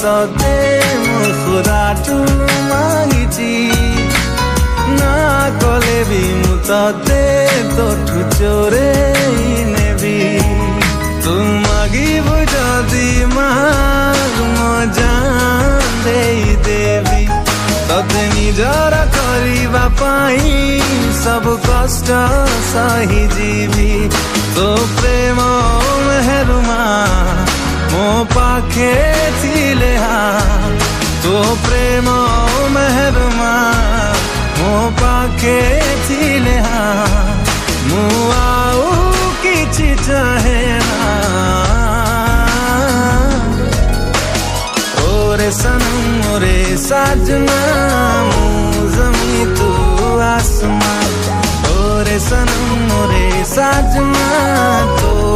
तते मोर खुदाटु मागिची ना कले भी मु तते तोठु चोरे नेबी तू मागिब जदि माग म जान देवी तते निजर करिबा पाई सब कष्ट सही जीवी तो प्रेम मेहरुमा मो पाखे थिले तो प्रेम मेहरुमा मो पाखे थिले मु आउ किछि चाहे ना ओरे सनम ओरे साजना मु जमी तू आसमां ओरे सनम ओरे साजना